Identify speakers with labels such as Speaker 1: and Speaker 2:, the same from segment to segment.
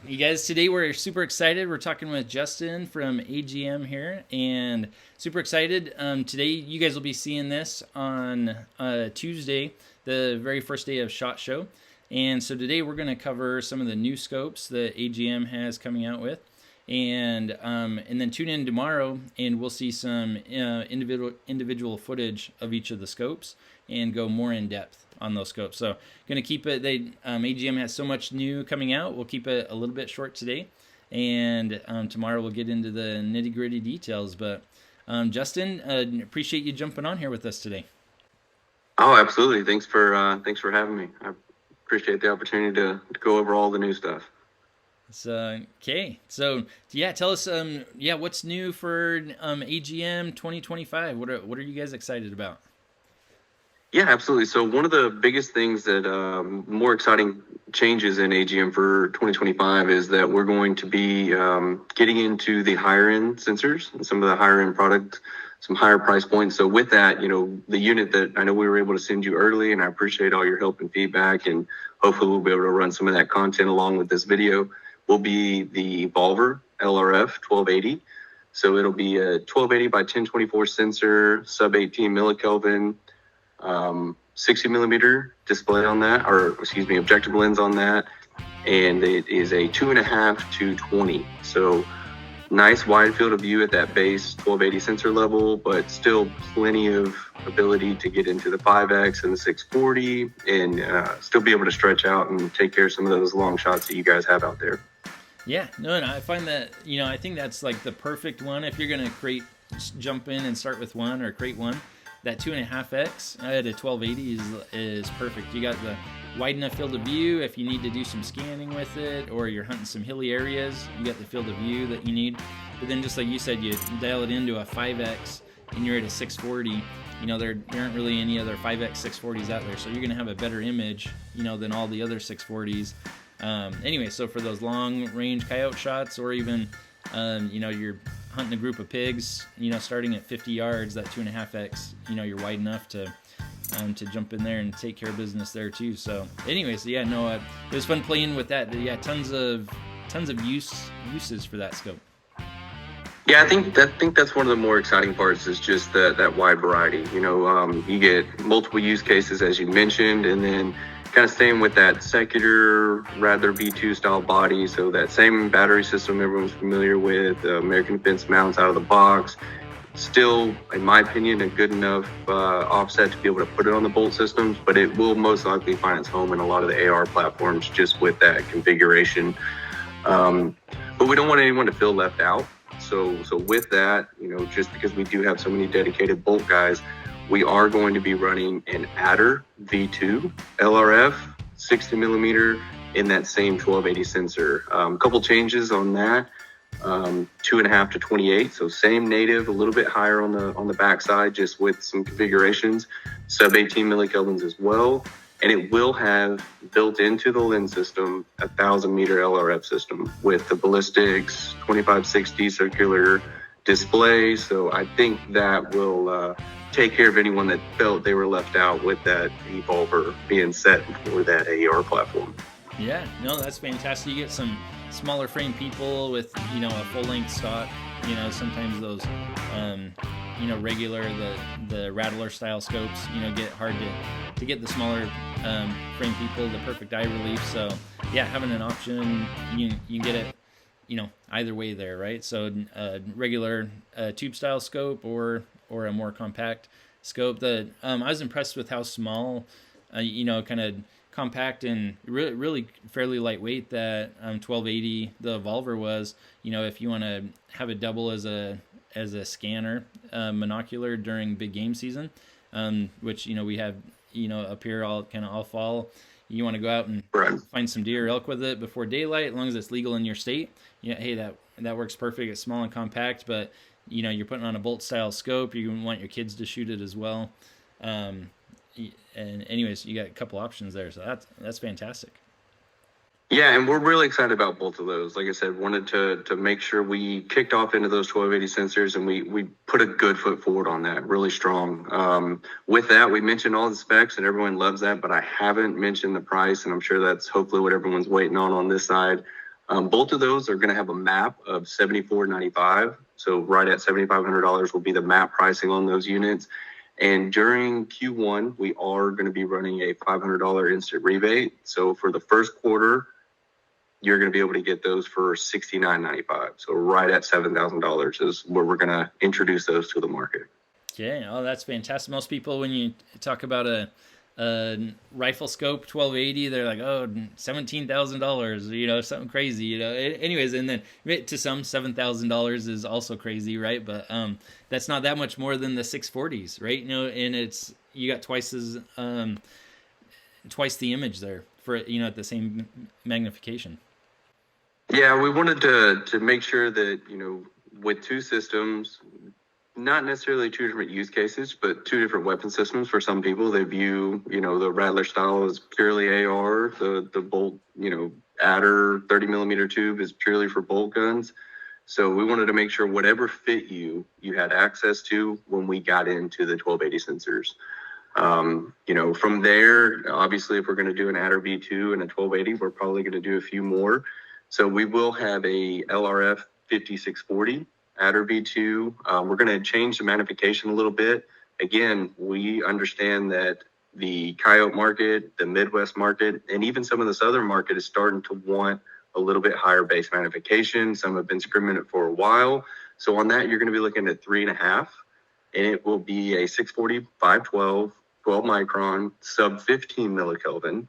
Speaker 1: You guys, today we're super excited. We're talking with Justin from AGM here, and super excited. Today, you guys will be seeing this on Tuesday, the very first day of SHOT Show. And so today we're going to cover some of the new scopes that AGM has coming out with, and then tune in tomorrow, and we'll see some individual footage of each of the scopes and go more in depth on those scopes. So going to keep it, AGM has so much new coming out, we'll keep it a little bit short today, and tomorrow we'll get into the nitty gritty details. But Justin, appreciate you jumping on here with us today.
Speaker 2: Oh, absolutely. Thanks for having me. I appreciate the opportunity to go over all the new stuff.
Speaker 1: So, okay. So, yeah, tell us, what's new for AGM 2025? What are you guys excited about?
Speaker 2: Yeah, absolutely. So one of the biggest things that more exciting changes in AGM for 2025 is that we're going to be getting into the higher end sensors and some of the higher end product, some higher price points. So with that, the unit that I know we were able to send you early, and I appreciate all your help and feedback, and hopefully we'll be able to run some of that content along with this video, will be the Evolver LRF 1280. So it'll be a 1280 by 1024 sensor, sub 18 millikelvin, 60 millimeter display on that, objective lens on that, and it is a 2.5 to 20. So nice wide field of view at that base 1280 sensor level, but still plenty of ability to get into the 5X and the 640, and still be able to stretch out and take care of some of those long shots that you guys have out there.
Speaker 1: Yeah, no, I find that, I think that's like the perfect one if you're going to jump in and start with one or create one. That 2.5X at a 1280 is perfect. You got the wide enough field of view if you need to do some scanning with it, or you're hunting some hilly areas, you got the field of view that you need. But then just like you said, you dial it into a 5X and you're at a 640. There aren't really any other 5X 640s out there, so you're going to have a better image, than all the other 640s. Anyway, so for those long range coyote shots, or even, you're hunting a group of pigs, starting at 50 yards, that 2.5X, you're wide enough to jump in there and take care of business there too. So anyways, yeah, no, it was fun playing with that. Yeah, tons of uses for that scope.
Speaker 2: Yeah, I think that's one of the more exciting parts, is just that wide variety. You get multiple use cases, as you mentioned, and then kind of staying with that secular Rattler V2 style body. So that same battery system everyone's familiar with, American Defense mounts out of the box. Still, in my opinion, a good enough offset to be able to put it on the bolt systems, but it will most likely find its home in a lot of the AR platforms just with that configuration. But we don't want anyone to feel left out. So with that, just because we do have so many dedicated bolt guys, we are going to be running an Adder V2 LRF 60 millimeter in that same 1280 sensor. A couple changes on that, 2.5 to 28. So same native, a little bit higher on the backside, just with some configurations, sub 18 millikelvins as well. And it will have built into the lens system 1,000 meter LRF system with the ballistics 2560 circular display. So I think that will take care of anyone that felt they were left out with that Evolver being set for that AR platform.
Speaker 1: Yeah, no, that's fantastic. You get some smaller frame people with, a full length stock. Sometimes those, regular, the Rattler style scopes, get hard to get the smaller frame people the perfect eye relief. So yeah, having an option, you can get it, either way there, right? So regular tube style scope or a more compact scope. I was impressed with how small, kind of compact and really fairly lightweight that 1280 the Evolver was. If you want to have a double as a scanner monocular during big game season, which we have up here all fall. You want to go out and find some deer or elk with it before daylight, as long as it's legal in your state. Hey, that works perfect. It's small and compact, but you're putting on a bolt style scope. You want your kids to shoot it as well. And anyways, you got a couple options there, so that's fantastic.
Speaker 2: Yeah, and we're really excited about both of those. Like I said, wanted to make sure we kicked off into those 1280 sensors, and we put a good foot forward on that, really strong. With that, we mentioned all the specs, and everyone loves that, but I haven't mentioned the price, and I'm sure that's hopefully what everyone's waiting on this side. Both of those are going to have a map of $74.95. So right at $7,500 will be the map pricing on those units. And during Q1, we are going to be running a $500 instant rebate. So for the first quarter, you're going to be able to get those for $69.95. So right at $7,000 is where we're going to introduce those to the market.
Speaker 1: Okay, oh, that's fantastic. Most people, when you talk about a rifle scope 1280, they're like, oh, $17,000, you know, something crazy, you know. Anyways, and then to some, $7,000 is also crazy, right? But that's not that much more than the 640s, right? You know, and it's, you got twice the image there for, you know, at the same magnification.
Speaker 2: Yeah, we wanted to make sure that, you know, with two systems, not necessarily two different use cases, but two different weapon systems. For some people, they view, you know, the Rattler style as purely AR, the bolt, you know, Adder 30 millimeter tube is purely for bolt guns. So we wanted to make sure whatever fit you had access to when we got into the 1280 sensors. You know, from there, obviously, if we're going to do an Adder V2 and a 1280, we're probably going to do a few more. So we will have a LRF 5640 Adder V2. We're going to change the magnification a little bit. Again, we understand that the coyote market, the Midwest market, and even some of the Southern market is starting to want a little bit higher base magnification. Some have been screaming it for a while. So on that, you're going to be looking at 3.5, and it will be a 640, 512, 12 micron, sub 15 millikelvin.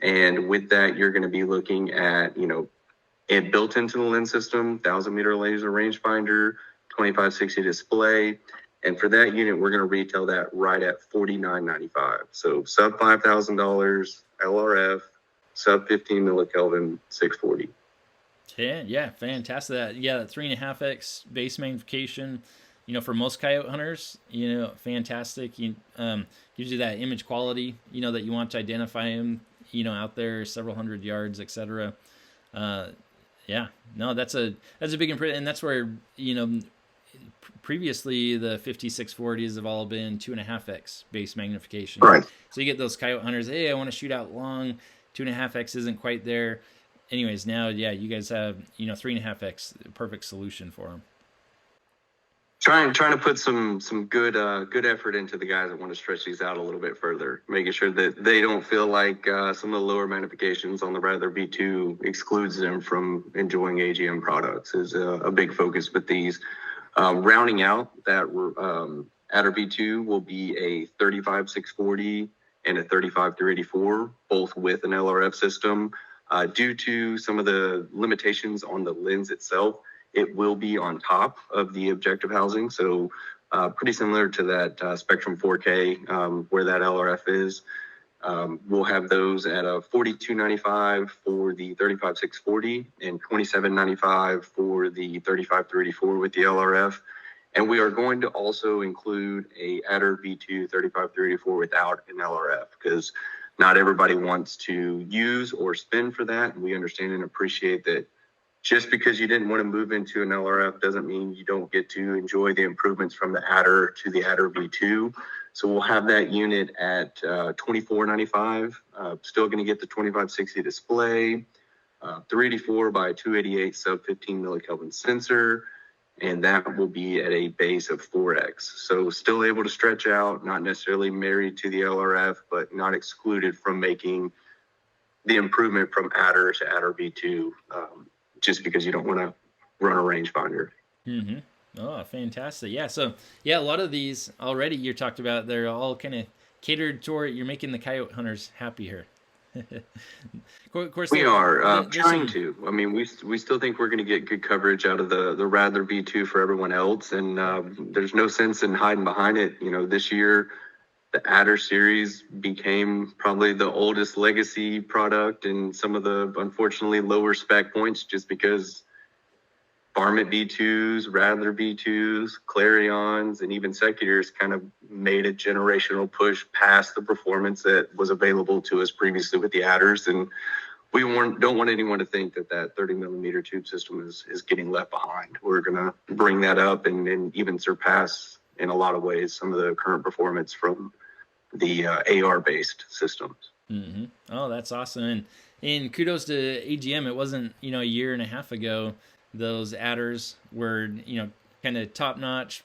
Speaker 2: And with that, you're going to be looking at, you know, it built into the lens system, 1,000-meter laser rangefinder, 2560 display. And for that unit, we're going to retail that right at $49.95. So sub $5,000 LRF, sub 15 millikelvin, 640.
Speaker 1: Yeah, fantastic. That 3.5x base magnification, you know, for most coyote hunters, you know, fantastic. Gives you that image quality, you know, that you want to identify them, you know, out there several hundred yards, etc. Yeah, no, that's a big improvement, and that's where, you know, previously the 5640s have all been 2.5x base magnification.
Speaker 2: Right.
Speaker 1: So you get those coyote hunters, hey, I want to shoot out long, 2.5x isn't quite there. Anyways, now, yeah, you guys have, you know, 3.5x, perfect solution for them.
Speaker 2: Trying to put some good effort into the guys that want to stretch these out a little bit further, making sure that they don't feel like some of the lower magnifications on the Rattler V2 excludes them from enjoying AGM products is a big focus with these. Rounding out that Adder V2 will be a 35-640 and a 35-384, both with an LRF system. Due to some of the limitations on the lens itself, it will be on top of the objective housing. So pretty similar to that Spectrum 4K where that LRF is. We'll have those at a $42.95 for the 35-640 and $27.95 for the 35-384 with the LRF. And we are going to also include a Adder V2 35-384 without an LRF, because not everybody wants to use or spend for that. And we understand and appreciate that just because you didn't want to move into an LRF doesn't mean you don't get to enjoy the improvements from the Adder to the Adder V2. So we'll have that unit at $24.95. Still going to get the 2560 display, 384 by 288 sub 15 millikelvin sensor, and that will be at a base of 4x. So still able to stretch out, not necessarily married to the LRF, but not excluded from making the improvement from Adder to Adder V2. Just because you don't want to run a rangefinder.
Speaker 1: Mm-hmm. Oh, fantastic. Yeah. So, yeah, a lot of these already you talked about, they're all kind of catered toward, you're making the coyote hunters happy here. Of course,
Speaker 2: we are trying to. I mean, we still think we're going to get good coverage out of the Rattler V2 for everyone else. And there's no sense in hiding behind it. You know, this year, the Adder series became probably the oldest legacy product and some of the, unfortunately, lower spec points just because Varmint V2s, Rattler V2s, Clarions, and even Secutors kind of made a generational push past the performance that was available to us previously with the Adders. And we don't want anyone to think that 30 millimeter tube system is getting left behind. We're going to bring that up and even surpass in a lot of ways some of the current performance from the AR based systems.
Speaker 1: Mm-hmm. Oh, that's awesome. And kudos to AGM. It wasn't, a year and a half ago, those adders were, kind of top notch,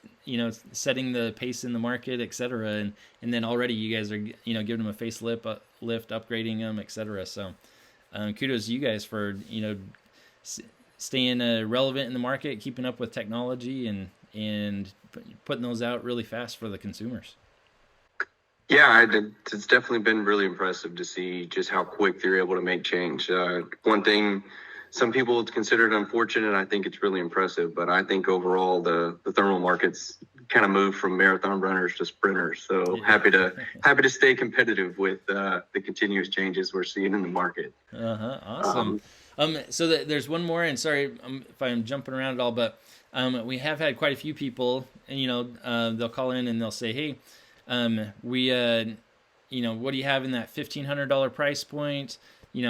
Speaker 1: setting the pace in the market, et cetera. And then already you guys are, giving them a facelift, upgrading them, et cetera. So kudos to you guys for, staying relevant in the market, keeping up with technology, and putting those out really fast for the consumers.
Speaker 2: Yeah, it's definitely been really impressive to see just how quick they're able to make change. One thing some people would consider it unfortunate, I think it's really impressive, but I think overall the thermal markets kind of moved from marathon runners to sprinters. So happy to stay competitive with the continuous changes we're seeing in the market.
Speaker 1: Awesome. So there's one more, and sorry if I'm jumping around at all, but we have had quite a few people, and they'll call in and they'll say, hey, we what do you have in that $1,500 price point? We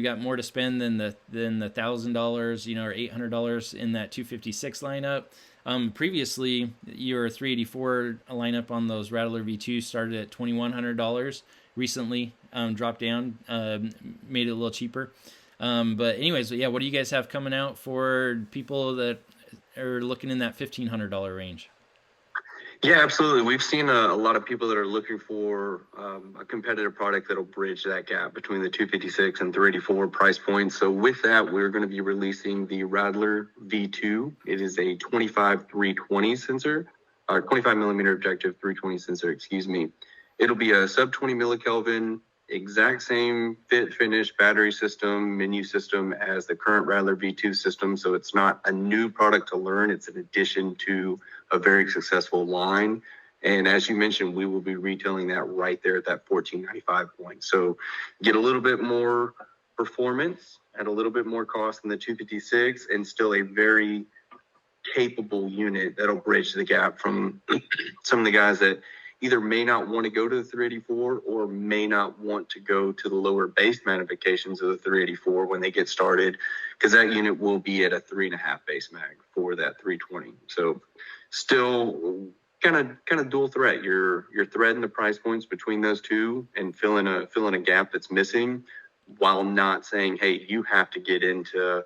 Speaker 1: got more to spend than the $1,000, or $800 in that 256 lineup. Previously, your 384 lineup on those Rattler V2 started at $2,100. Recently, dropped down, made it a little cheaper. But anyways, yeah, what do you guys have coming out for people that are looking in that $1,500 range?
Speaker 2: Yeah, absolutely. We've seen a lot of people that are looking for a competitive product that'll bridge that gap between the 256 and 384 price points. So with that, we're going to be releasing the Rattler V2. It is a 25-320 sensor, or 25 millimeter objective 320 sensor, excuse me. It'll be a sub 20 millikelvin, exact same fit, finish, battery system, menu system as the current Rattler V2 system. So it's not a new product to learn. It's an addition to a very successful line. And as you mentioned, we will be retailing that right there at that $1,495 point. So get a little bit more performance at a little bit more cost than the 256, and still a very capable unit that'll bridge the gap from some of the guys that either may not want to go to the 384 or may not want to go to the lower base magnifications of the 384 when they get started, because that unit will be at a 3.5 base mag for that 320. So still kind of dual threat. You're threading the price points between those two and filling a gap that's missing, while not saying, hey, you have to get into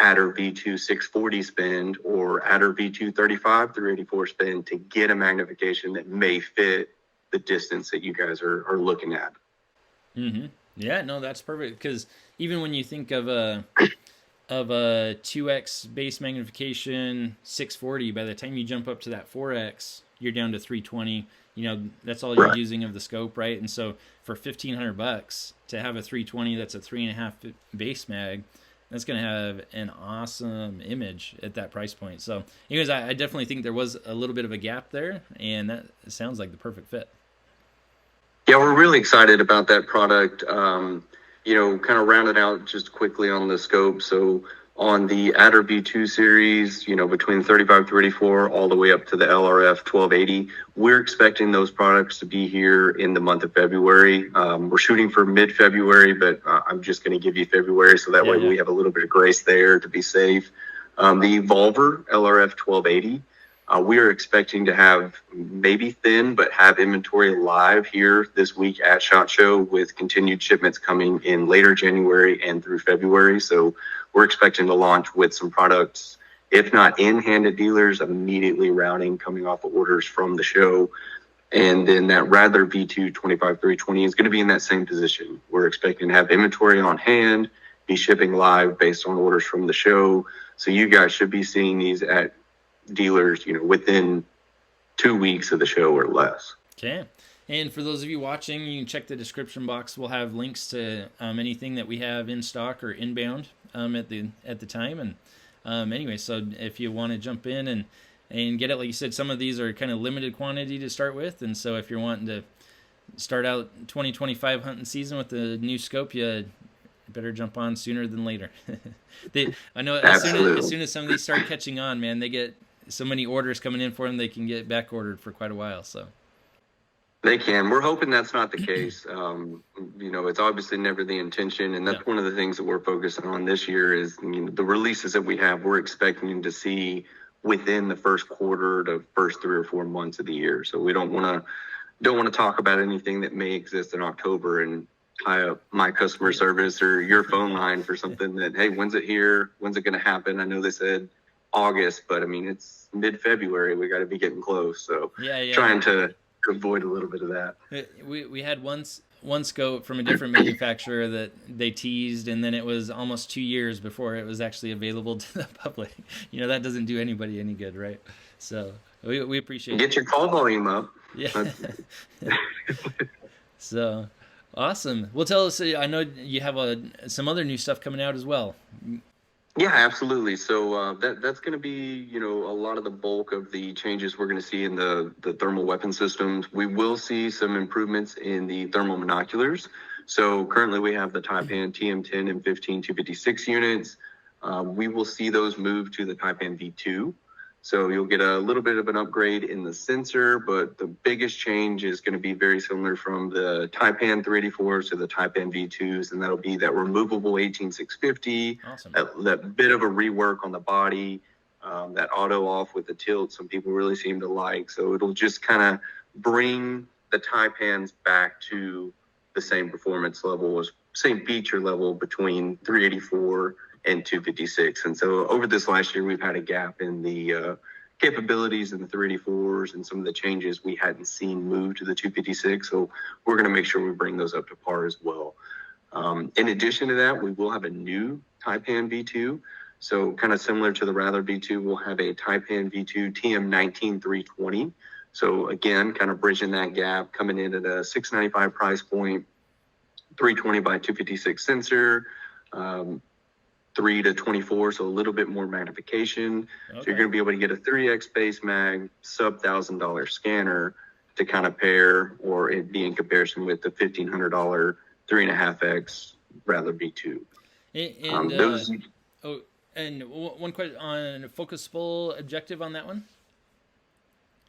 Speaker 2: Adder V2 640 spend or Adder V2 35 384 spend to get a magnification that may fit the distance that you guys are looking at.
Speaker 1: Mm-hmm. Yeah, no, that's perfect, because even when you think of a 2x base magnification 640, by the time you jump up to that 4x, you're down to 320. That's all you're using of the scope, right? And so for $1,500 to have a 320 that's a 3.5 base mag, that's going to have an awesome image at that price point. So anyways, I definitely think there was a little bit of a gap there, and that sounds like the perfect fit.
Speaker 2: Yeah, we're really excited about that product. Kind of rounded out just quickly on the scope. So on the Adder V2 series, between 35 384 all the way up to the LRF 1280, we're expecting those products to be here in the month of February. We're shooting for mid-February, but I'm just going to give you February, so that way we have a little bit of grace there to be safe. The Evolver LRF 1280, we are expecting to have maybe thin, but have inventory live here this week at SHOT Show, with continued shipments coming in later January and through February. So we're expecting to launch with some products, if not in hand at dealers, immediately routing, coming off of orders from the show. And then that Rattler V2 25-320 is going to be in that same position. We're expecting to have inventory on hand, be shipping live based on orders from the show. So you guys should be seeing these at dealers, within 2 weeks of the show or less.
Speaker 1: Okay. And for those of you watching, you can check the description box. We'll have links to anything that we have in stock or inbound at the time. And anyway, so if you want to jump in and get it, like you said, some of these are kind of limited quantity to start with. And so if you're wanting to start out 2025 hunting season with the new scope, you better jump on sooner than later. I know as soon as some of these start catching on, man, they get so many orders coming in for them, they can get back ordered for quite a while. So
Speaker 2: they can. We're hoping that's not the case. It's obviously never the intention, and that's one of the things that we're focusing on this year is the releases that we have. We're expecting to see within the first quarter to first 3 or 4 months of the year. So we don't want to talk about anything that may exist in October and tie up my customer service or your phone line for something that, hey, when's it here? When's it going to happen? I know they said August, but I mean, it's mid-February. We got to be getting close. So trying to avoid a little bit of that.
Speaker 1: We had one scope from a different manufacturer that they teased, and then it was almost 2 years before it was actually available to the public. That doesn't do anybody any good, right? So we appreciate
Speaker 2: Get your call volume up.
Speaker 1: Yeah. So awesome. Well, tell us, I know you have some other new stuff coming out as well.
Speaker 2: Yeah, absolutely. So that's going to be, a lot of the bulk of the changes we're going to see in the thermal weapon systems. We will see some improvements in the thermal monoculars. So currently we have the Taipan TM10 and 15 256 units. We will see those move to the Taipan V2. So you'll get a little bit of an upgrade in the sensor, but the biggest change is going to be very similar from the Taipan 384s to the Taipan V2s, and that'll be that removable 18650,
Speaker 1: awesome.
Speaker 2: that bit of a rework on the body, that auto off with the tilt, some people really seem to like. So it'll just kind of bring the Taipans back to the same performance level, same feature level between 384 and 256. And so over this last year, we've had a gap in the capabilities in the 384s, and some of the changes we hadn't seen move to the 256. So we're going to make sure we bring those up to par as well. In addition to that, we will have a new Taipan V2. So kind of similar to the Rattler V2, we'll have a Taipan V2 TM19 320. So again, kind of bridging that gap, coming in at a $695 price point, 320 by 256 sensor, 3 to 24, so a little bit more magnification. Okay. So you're going to be able to get a 3x base mag, sub $1,000 scanner to kind of pair, or it be in comparison with the $1,500 3.5x Rattler V2.
Speaker 1: And one question on a focusable objective on that one.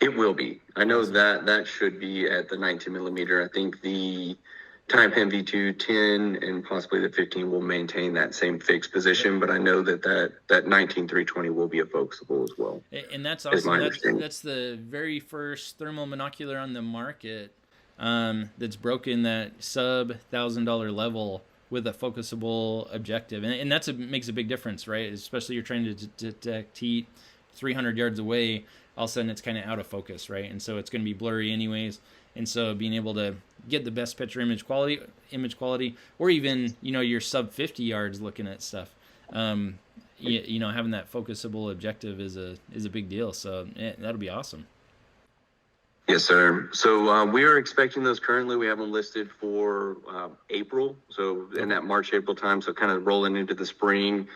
Speaker 2: It will be. I know that should be at the 19 millimeter. I think the Taipan V2 10 and possibly the 15 will maintain that same fixed position, but I know that 19 320 will be a focusable as well.
Speaker 1: And that's awesome. That's the very first thermal monocular on the market that's broken that sub $1,000 level with a focusable objective, and makes a big difference, right? Especially you're trying to detect heat 300 yards away. All of a sudden it's kind of out of focus, right? And so it's going to be blurry anyways. And so being able to get the best picture image quality, or even, your sub 50 yards looking at stuff, having that focusable objective is a big deal. So that'll be awesome.
Speaker 2: Yes, sir. So we are expecting those currently. We have them listed for April. So in that March, April time. So kind of rolling into the spring.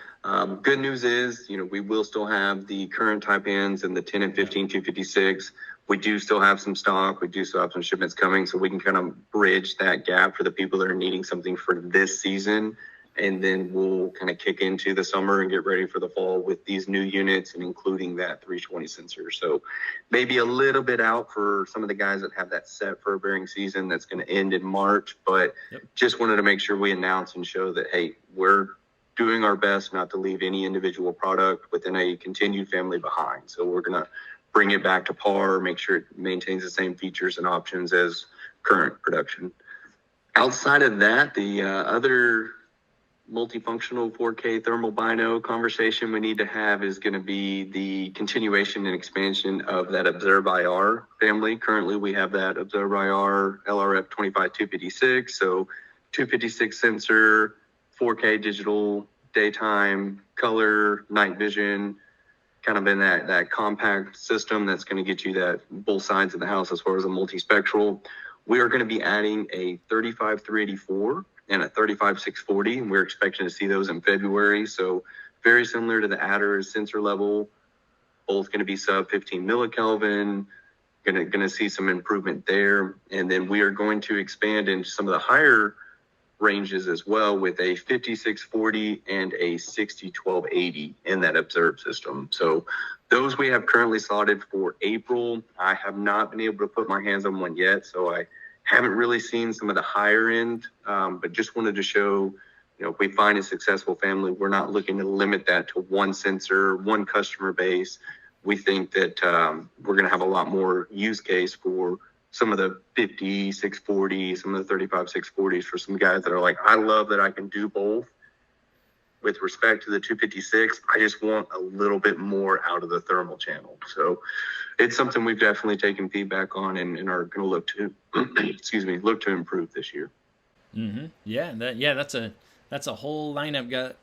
Speaker 2: Good news is, we will still have the current Taipans and the 10 and 15 256. We do still have some stock. We do still have some shipments coming, so we can kind of bridge that gap for the people that are needing something for this season. And then we'll kind of kick into the summer and get ready for the fall with these new units and including that 320 sensor. So maybe a little bit out for some of the guys that have that set fur bearing season that's going to end in March, but just wanted to make sure we announce and show that, hey, we're doing our best not to leave any individual product within a continued family behind. So we're going to bring it back to par, make sure it maintains the same features and options as current production. Outside of that, the other multifunctional 4K thermal bino conversation we need to have is going to be the continuation and expansion of that ObserveIR family. Currently, we have that ObserveIR LRF 25 256, so 256 sensor, 4K digital, daytime, color, night vision, kind of in that compact system that's going to get you that both sides of the house as far as a multispectral. We are going to be adding a 35 384 and a 35 640, and we're expecting to see those in February. So very similar to the Adder sensor level, both going to be sub 15 millikelvin. Going to see some improvement there, and then we are going to expand into some of the higher ranges as well with a 5640 and a 601280 in that Observe system. So those we have currently slotted for April. I have not been able to put my hands on one yet, so I haven't really seen some of the higher end, but just wanted to show, if we find a successful family, we're not looking to limit that to one sensor, one customer base. We think that we're going to have a lot more use case for some of the 50 640, some of the 35 640s for some guys that are like, I love that I can do both. With respect to the 256, I just want a little bit more out of the thermal channel. So it's something we've definitely taken feedback on and are going to look to, look to improve this year.
Speaker 1: Mm-hmm. Yeah, that's a whole lineup. Got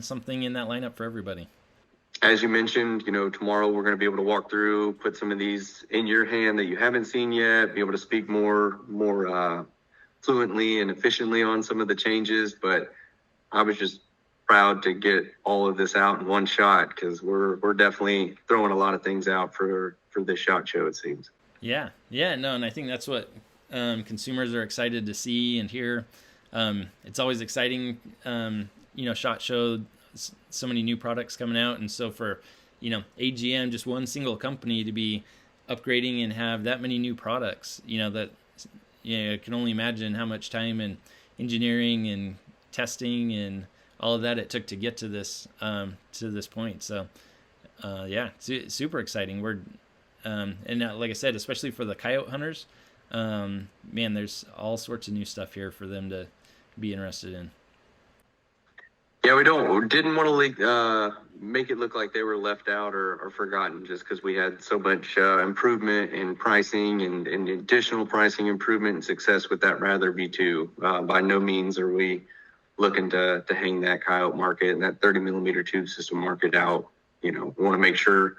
Speaker 1: something in that lineup for everybody.
Speaker 2: As you mentioned, tomorrow we're going to be able to walk through, put some of these in your hand that you haven't seen yet, be able to speak more fluently and efficiently on some of the changes. But I was just proud to get all of this out in one shot, because we're definitely throwing a lot of things out for this SHOT Show, it seems.
Speaker 1: Yeah, no, and I think that's what consumers are excited to see and hear. It's always exciting, SHOT Show, so many new products coming out, and so for AGM, just one single company, to be upgrading and have that many new products, that I can only imagine how much time and engineering and testing and all of that it took to get to this point. So super exciting. We're and like I said, especially for the coyote hunters, man, there's all sorts of new stuff here for them to be interested in.
Speaker 2: Yeah, we didn't want to make it look like they were left out or forgotten, just because we had so much improvement in pricing and additional pricing improvement and success with that Rattler V2. By no means are we looking to hang that coyote market and that 30 millimeter tube system market out. We want to make sure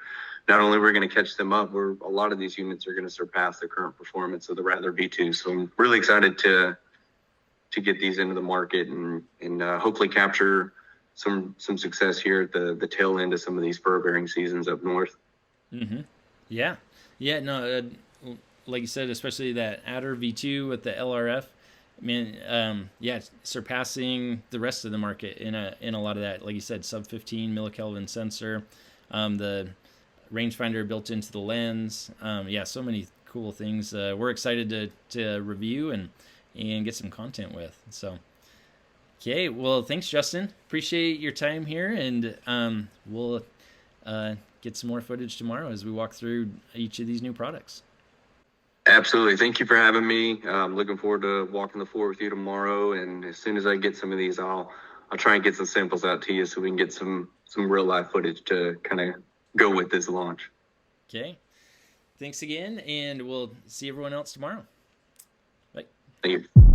Speaker 2: not only we're going to catch them up, a lot of these units are going to surpass the current performance of the Rattler V2. So I'm really excited to get these into the market and hopefully capture some success here at the tail end of some of these fur bearing seasons up north.
Speaker 1: Mm-hmm. Yeah. No, like you said, especially that Adder V2 with the LRF. I mean, surpassing the rest of the market in a lot of that, like you said, sub 15 millikelvin sensor, the rangefinder built into the lens. So many cool things. We're excited to review and get some content with. So, okay, well, thanks, Justin. Appreciate your time here, and we'll get some more footage tomorrow as we walk through each of these new products.
Speaker 2: Absolutely. Thank you for having me. I'm looking forward to walking the floor with you tomorrow. And as soon as I get some of these, I'll try and get some samples out to you so we can get some real life footage to kind of go with this launch.
Speaker 1: Okay. Thanks again, and we'll see everyone else tomorrow. Bye.
Speaker 2: Thank you.